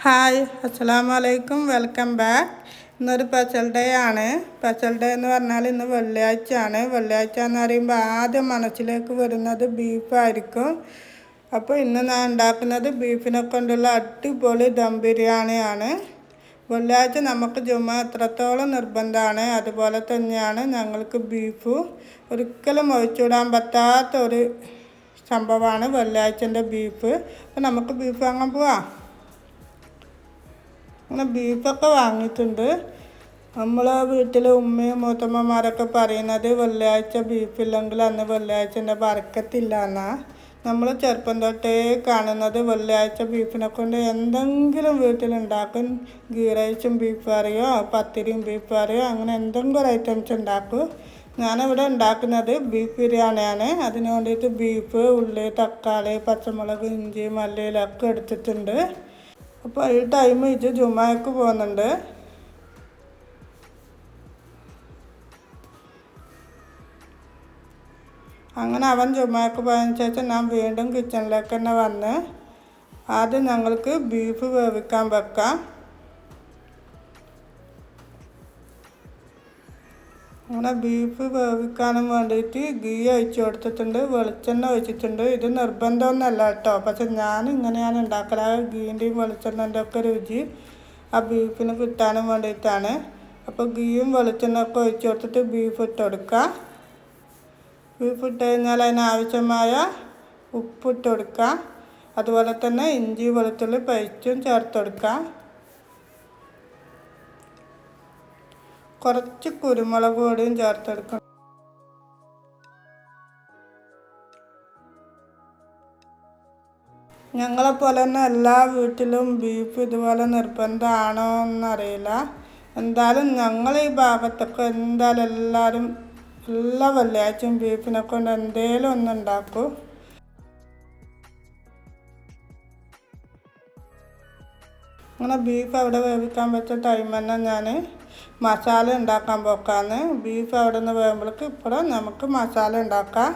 Hi, അസ്സലാമു അലൈക്കും. Welcome back. ഇന്നൊരു സ്പെഷ്യൽ ഡേ ആണ്. സ്പെഷ്യൽ ഡേ എന്ന് പറഞ്ഞാൽ ഇന്ന് വെള്ളിയാഴ്ചയാണ്. വെള്ളിയാഴ്ച എന്ന് പറയുമ്പോൾ ആദ്യം മനസ്സിലേക്ക് വരുന്നത് ബീഫായിരിക്കും. അപ്പോൾ ഇന്ന് ഞാൻ ഉണ്ടാക്കുന്നത് ബീഫിനെ കൊണ്ടുള്ള അടിപൊളി ദം ബിരിയാണിയാണ്. വെള്ളിയാഴ്ച നമുക്ക് ജുമ എത്രത്തോളം നിർബന്ധമാണ്, അതുപോലെ തന്നെയാണ് ഞങ്ങൾക്ക് ബീഫ് ഒരിക്കലും ഒഴിച്ചുവിടാൻ പറ്റാത്ത ഒരു സംഭവമാണ് വെള്ളിയാഴ്ചൻ്റെ ബീഫ്. അപ്പോൾ നമുക്ക് ബീഫ് വാങ്ങാൻ പോവാം. അങ്ങനെ ബീഫൊക്കെ വാങ്ങിയിട്ടുണ്ട്. നമ്മളെ വീട്ടിൽ ഉമ്മയും മൂത്തമ്മമാരൊക്കെ പറയുന്നത് വെള്ളിയാഴ്ച ബീഫില്ലെങ്കിൽ അന്ന് വെള്ളിയാഴ്ചൻ്റെ ബറക്കത്തില്ല എന്നാണ്. നമ്മൾ ചെറുപ്പം തൊട്ടേ കാണുന്നത് വെള്ളിയാഴ്ച ബീഫിനെ കൊണ്ട് എന്തെങ്കിലും വീട്ടിലുണ്ടാക്കും. ഗീ റൈസും ബീഫ് കറിയോ പത്തിരിയും ബീഫ് കറിയോ അങ്ങനെ എന്തെങ്കിലും ഒരു ഐറ്റംസ് ഉണ്ടാക്കും. ഞാനിവിടെ ഉണ്ടാക്കുന്നത് ബീഫ് ബിരിയാണിയാണ്. അതിന് വേണ്ടിയിട്ട് ബീഫ്, ഉള്ളി, തക്കാളി, പച്ചമുളക്, ഇഞ്ചി, മല്ലിയിലൊക്കെ എടുത്തിട്ടുണ്ട്. അപ്പോൾ ഈ ടൈം ഇത് ജുമാക്ക് പോകുന്നുണ്ട്. അങ്ങനെ അവൻ ജുമാക്ക് പോയതിന് ശേഷം ഞാൻ വീണ്ടും കിച്ചണിലേക്ക് തന്നെ വന്ന് ആദ്യം ഞങ്ങൾക്ക് ബീഫ് വേവിക്കാൻ വെക്കാം. അങ്ങനെ ബീഫ് വേവിക്കാനും വേണ്ടിയിട്ട് ഗീ ഒഴിച്ച് കൊടുത്തിട്ടുണ്ട്, വെളിച്ചെണ്ണ ഒഴിച്ചിട്ടുണ്ട്. ഇത് നിർബന്ധമൊന്നുമല്ല കേട്ടോ, പക്ഷെ ഞാൻ ഇങ്ങനെയാണ് ഉണ്ടാക്കൽ. ആ ഗീൻ്റെയും വെളിച്ചെണ്ണൻ്റെ ഒക്കെ രുചി ആ ബീഫിന് കിട്ടാനും വേണ്ടിയിട്ടാണ്. അപ്പോൾ ഗീയും വെളിച്ചെണ്ണയൊക്കെ ഒഴിച്ച് കൊടുത്തിട്ട് ബീഫ് ഇട്ട് കൊടുക്കുക. ബീഫ് ഇട്ട് കഴിഞ്ഞാൽ അതിനാവശ്യമായ ഉപ്പിട്ട് കൊടുക്കുക. അതുപോലെ തന്നെ ഇഞ്ചി വെളുത്തുള്ളി പേസ്റ്റും ചേർത്ത് കൊടുക്കുക. കുറച്ച് കുരുമുളക് പൊടിയും ചേർത്തെടുക്കണം. ഞങ്ങളെപ്പോലെ തന്നെ എല്ലാ വീട്ടിലും ബീഫ് ഇതുപോലെ നിർബന്ധമാണോ എന്നറിയില്ല. എന്തായാലും ഞങ്ങൾ ഈ ഭാഗത്തൊക്കെ എന്തായാലും എല്ലാവരും എല്ലാ വെള്ളിയാഴ്ചയും ബീഫിനെ കൊണ്ട് എന്തേലും ഒന്നുണ്ടാക്കും. അങ്ങനെ ബീഫ് അവിടെ വേവിക്കാൻ വെച്ച ടൈം തന്നെ ഞാൻ മസാല ഉണ്ടാക്കാൻ പോക്കാന്ന്. ബീഫ് അവിടെ നിന്ന് വേകുമ്പോഴേക്ക് ഇപ്പോൾ നമുക്ക് മസാല ഉണ്ടാക്കാം.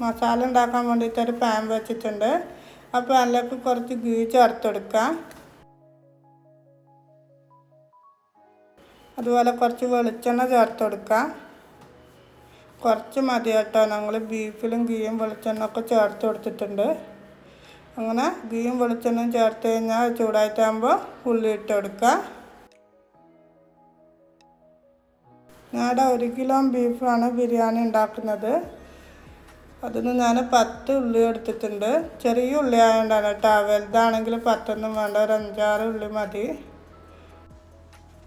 മസാല ഉണ്ടാക്കാൻ വേണ്ടിയിട്ട് ഒരു പാൻ വെച്ചിട്ടുണ്ട്. ആ പാനിലേക്ക് കുറച്ച് ഗീ ചേർത്തെടുക്കാം. അതുപോലെ കുറച്ച് വെളിച്ചെണ്ണ ചേർത്തെടുക്കാം. കുറച്ച് മതി കേട്ടോ, ഞങ്ങൾ ബീഫിലും ഗീയും വെളിച്ചെണ്ണ ഒക്കെ ചേർത്ത് കൊടുത്തിട്ടുണ്ട്. അങ്ങനെ ഗീയും വെളിച്ചെണ്ണയും ചേർത്ത് കഴിഞ്ഞാൽ ചൂടായിട്ടാകുമ്പോൾ ഉള്ളി ഇട്ട് കൊടുക്കുക. ഞാനിവിടെ 1 കിലോ ബീഫാണ് ബിരിയാണി ഉണ്ടാക്കുന്നത്. അതിന് ഞാൻ 10 ഉള്ളി എടുത്തിട്ടുണ്ട്. ചെറിയ ഉള്ളി ആയതുകൊണ്ടാണ് കേട്ടോ. വലുതാണെങ്കിൽ 10 വേണ്ട, ഒരു 5-6 ഉള്ളി മതി.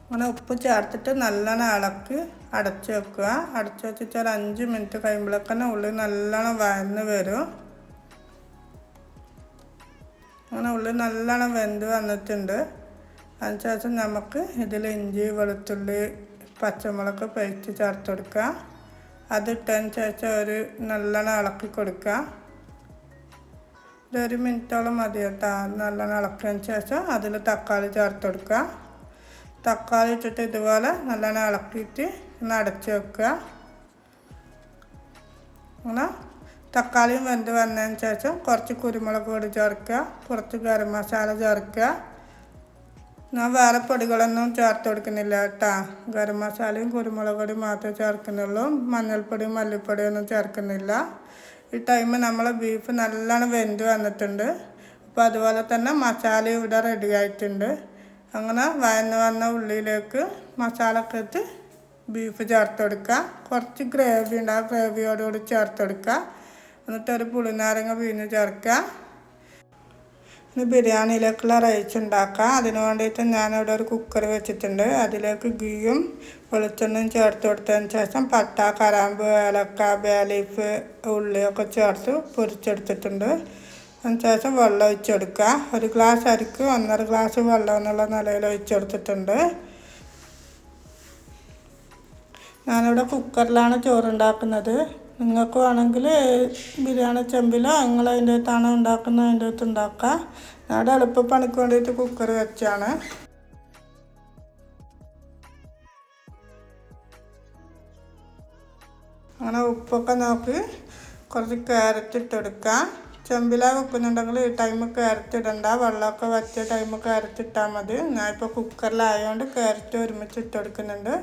അങ്ങനെ ഉപ്പ് ചേർത്തിട്ട് നല്ലോണം ഇളക്കി അടച്ച് വെക്കുക. അടച്ച് വെച്ചിട്ട് ഒരു 5 മിനിറ്റ് കഴിയുമ്പോഴേക്കന്നെ ഉള്ളി നല്ലോണം വഴന്ന് വരും. അങ്ങനെ ഉള്ളി നല്ലോണം വെന്ത് വന്നിട്ടുണ്ട്. അതിനുശേഷം നമുക്ക് ഇതിൽ ഇഞ്ചി, വെളുത്തുള്ളി, പച്ചമുളക് പേസ്റ്റ് ചേർത്ത് കൊടുക്കുക. അതിട്ടതിന് ശേഷം ഒരു നല്ലോണം ഇളക്കി കൊടുക്കുക. ഒരു മിനിറ്റോളം മതി കേട്ടോ. നല്ലോണം ഇളക്കിയതിന് ശേഷം അതിൽ തക്കാളി ചേർത്ത് കൊടുക്കുക. തക്കാളി ഇട്ടിട്ട് ഇതുപോലെ നല്ലോണം ഇളക്കിയിട്ട് ഒന്ന് അടച്ച് വെക്കുക. അങ്ങനെ തക്കാളിയും വെന്ത് വന്നതിന് ശേഷം കുറച്ച് കുരുമുളക് പൊടി ചേർക്കുക, കുറച്ച് ഗരം മസാല ചേർക്കുക. ഞാൻ വേറെ പൊടികളൊന്നും ചേർത്ത് കൊടുക്കുന്നില്ല കേട്ടോ. ഗരം മസാലയും കുരുമുളക് പൊടിയും മാത്രമേ ചേർക്കുന്നുള്ളൂ. മഞ്ഞൾപ്പൊടിയും മല്ലിപ്പൊടിയൊന്നും ചേർക്കുന്നില്ല. ഈ ടൈം നമ്മൾ ബീഫ് നല്ലോണം വെന്ത് വന്നിട്ടുണ്ട്. അപ്പോൾ അതുപോലെ തന്നെ മസാല ഇവിടെ റെഡി ആയിട്ടുണ്ട്. അങ്ങനെ വഴന്ന് വന്ന ഉള്ളിയിലേക്ക് മസാല ഒക്കെ ഇട്ട് ബീഫ് ചേർത്ത് കൊടുക്കുക. കുറച്ച് ഗ്രേവി ഉണ്ട്, ആ ഗ്രേവിയോടുകൂടി ചേർത്ത് കൊടുക്കുക. എന്നിട്ട് ഒരു പുളിനാരങ്ങ പിഴിഞ്ഞ് ചേർക്കുക. ഇനി ബിരിയാണിയിലേക്കുള്ള റൈസ് ഉണ്ടാക്കാം. അതിന് വേണ്ടിയിട്ട് ഞാനിവിടെ ഒരു കുക്കർ വെച്ചിട്ടുണ്ട്. അതിലേക്ക് ഗീയും വെളിച്ചെണ്ണയും ചേർത്ത് കൊടുത്തതിന് ശേഷം പട്ട, കറാമ്പ്, ഏലക്ക, ബേ ലീഫ്, ഉള്ളിയൊക്കെ ചേർത്ത് പൊരിച്ചെടുത്തിട്ടുണ്ട്. അതിനുശേഷം വെള്ളം ഒഴിച്ചെടുക്കുക. 1 ഗ്ലാസ് അരിക്ക് 1.5 ഗ്ലാസ് വെള്ളം എന്നുള്ള നിലയിൽ ഒഴിച്ചെടുത്തിട്ടുണ്ട്. ഞാനിവിടെ കുക്കറിലാണ് ചോറുണ്ടാക്കുന്നത്. നിങ്ങൾക്ക് വേണമെങ്കിൽ ബിരിയാണി ചെമ്പിലോ നിങ്ങൾ അതിൻ്റെ അകത്താണ് ഉണ്ടാക്കുന്നത് അതിൻ്റെ അകത്ത് ഉണ്ടാക്കുക. ഞാനിവിടെ എളുപ്പപ്പണിക്ക് വേണ്ടിയിട്ട് കുക്കർ വെച്ചാണ്. അങ്ങനെ ഉപ്പൊക്കെ നോക്കി കുറച്ച് ക്യാരറ്റ് ഇട്ടെടുക്കുക. ചെമ്പിലാണ് വെക്കുന്നുണ്ടെങ്കിൽ ഈ ടൈം ക്യാരറ്റ് ഇടണ്ട, വെള്ളമൊക്കെ വറ്റിയ ടൈം ക്യാരറ്റ് ഇട്ടാൽ മതി. ഞാനിപ്പോൾ കുക്കറിലായതുകൊണ്ട് ക്യാരറ്റ് ഒരുമിച്ച് ഇട്ട് കൊടുക്കുന്നുണ്ട്.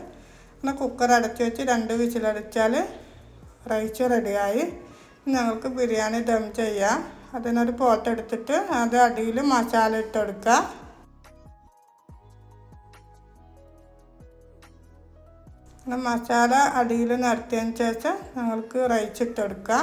പിന്നെ കുക്കർ അടച്ച് വെച്ച് 2 വിസിലടിച്ചാൽ റൈസ് റെഡിയായി. ഞങ്ങൾക്ക് ബിരിയാണി ദം ചെയ്യാം. അതിനൊരു പോട്ട് എടുത്തിട്ട് അത് അടിയിൽ മസാല ഇട്ട് കൊടുക്കുക. മസാല അടിയിൽ നിരത്തിയതിന് ശേഷം ഞങ്ങൾക്ക് റൈസ് ഇട്ട് കൊടുക്കുക.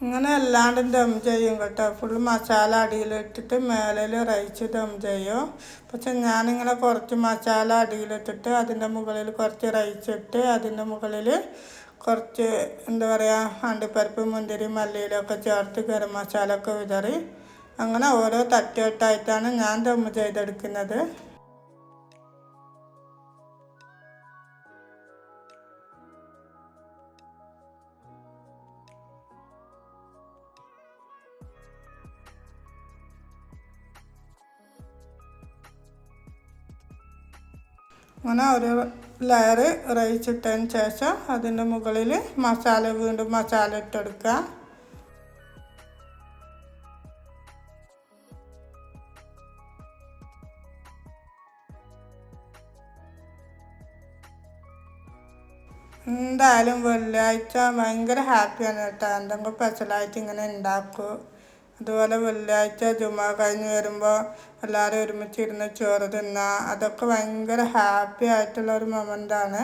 ഇങ്ങനെ എല്ലാണ്ടും ദം ചെയ്യും കേട്ടോ. ഫുൾ മസാല അടിയിലിട്ടിട്ട് മേലിൽ റൈസ് ദം ചെയ്യും. പക്ഷെ ഞാനിങ്ങനെ കുറച്ച് മസാല അടിയിലിട്ടിട്ട് അതിൻ്റെ മുകളിൽ കുറച്ച് റൈസ് ഇട്ട് അതിൻ്റെ മുകളിൽ കുറച്ച് എന്താ പറയുക അണ്ടിപ്പരിപ്പ് മുന്തിരി മല്ലിയിലൊക്കെ ചേർത്ത് ഗരം മസാല ഒക്കെ വിതറി അങ്ങനെ ഓരോ തട്ടുകെട്ടായിട്ടാണ് ഞാൻ ദം ചെയ്തെടുക്കുന്നത്. അങ്ങനെ ഒരു ലെയർ റൈസ് ഇട്ടതിന് ശേഷം അതിൻ്റെ മുകളിൽ വീണ്ടും മസാല ഇട്ടെടുക്കുക. എന്തായാലും വെള്ളിയാഴ്ച ഭയങ്കര ഹാപ്പിയാണ് കേട്ടോ. എന്തെങ്കിലും സ്പെഷ്യലായിട്ട് ഇങ്ങനെ ഉണ്ടാക്കും. അതുപോലെ വെള്ളിയാഴ്ച ജുമാ കഴിഞ്ഞ് വരുമ്പോൾ എല്ലാവരും ഒരുമിച്ചിരുന്ന് ചോറ് തിന്നുക, അതൊക്കെ ഭയങ്കര ഹാപ്പി ആയിട്ടുള്ളൊരു മൊമെൻ്റാണ്.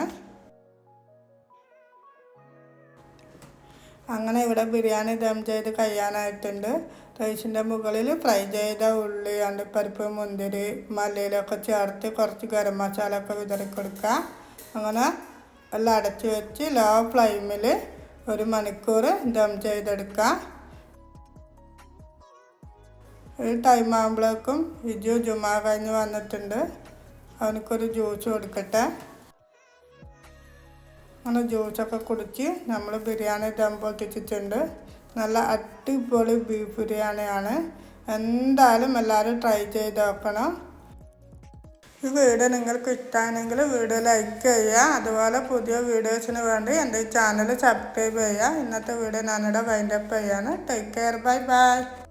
അങ്ങനെ ഇവിടെ ബിരിയാണി ദം ചെയ്ത് കഴിയാനായിട്ടുണ്ട്. റൈസിൻ്റെ മുകളിൽ ഫ്രൈ ചെയ്ത ഉള്ളി അണ്ടിപ്പരിപ്പ് മുന്തിരി മല്ലിയിലൊക്കെ ചേർത്ത് കുറച്ച് ഗരം മസാല ഒക്കെ വിതറി കൊടുക്കുക. അങ്ങനെ എല്ലാം അടച്ച് വെച്ച് ലോ ഫ്ലെയിമിൽ 1 മണിക്കൂർ ദം ചെയ്തെടുക്കുക. ഈ ടൈം ആകുമ്പോഴേക്കും വിജു ജുമാ കഴിഞ്ഞ് വന്നിട്ടുണ്ട്. അവനക്കൊരു ജ്യൂസ് കൊടുക്കട്ടെ. അങ്ങനെ ജ്യൂസൊക്കെ കുടിച്ച് നമ്മൾ ബിരിയാണി ദം പൊട്ടിച്ചിട്ടുണ്ട്. നല്ല അടിപൊളി ബീഫ് ബിരിയാണിയാണ്. എന്തായാലും എല്ലാവരും ട്രൈ ചെയ്ത് നോക്കണം. ഈ വീഡിയോ നിങ്ങൾക്ക് ഇഷ്ടമാണെങ്കിൽ വീഡിയോ ലൈക്ക് ചെയ്യുക. അതുപോലെ പുതിയ വീഡിയോസിന് വേണ്ടി എൻ്റെ ഈ ചാനൽ സബ്സ്ക്രൈബ് ചെയ്യുക. ഇന്നത്തെ വീഡിയോ ഞാനിവിടെ വൈൻഡപ്പ് ചെയ്യാണ്. Take care, bye bye.